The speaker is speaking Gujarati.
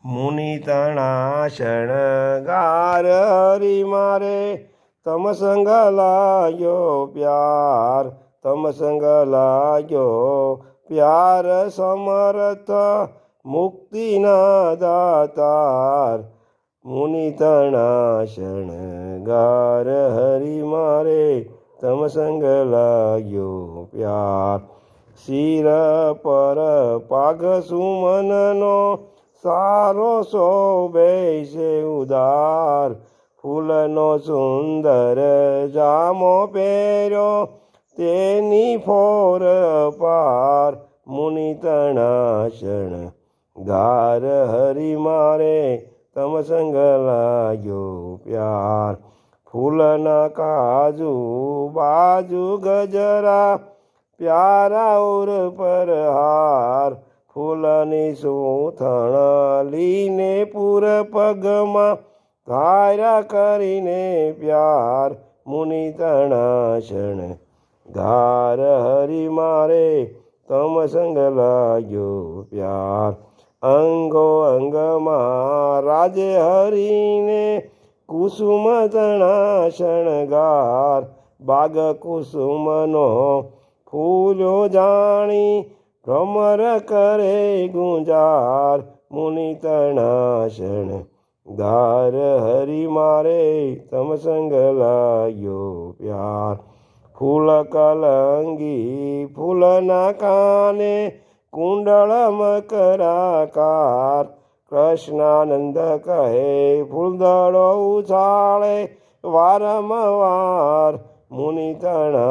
મુનિ તણા શણગાર હરી મારે તમ સંગ લાગ્યો પ્યાર તમ સંગ લાગ્યો પ્યાર સમર્થ મુક્તિના દાતાર મુનિ તણા શણગાર હરી મારે તમ સંગ લાગ્યો પ્યાર શિર પર પાઘ સુમનનો સારો શોભે છે ઉદાર ફૂલનો સુંદર જામો પહેર્યો તેની ફોર પાર મુનિ તણા શણગાર હરી મારે તમ સંગ લાગ્યો પ્યાર ફૂલના કાજુ બાજુ ગજરા પ્યારા ઉર પર હાર ફૂલની સૂથણ લીને પૂર પગમાં ધાર્યા કરીને પ્યાર મુનિ તણા શણગાર હરી મારે તમ સંગ લાગ્યો પ્યાર અંગો અંગમાં રાજે હરીને કુસુમ તણા શણગાર બાગ કુસુમનો ફૂલો જાણી ભ્રમર કરે ગુંજાર મુનિ તણા શણગાર હરી મારે તમ સંગ લાગ્યો પ્યાર ફૂલ કલંગી ફૂલના કાને કુંડળ મકરાકાર કૃષ્ણાનંદ કહે ફૂલદડો ઉછાળે વારંવાર મુનિ તણા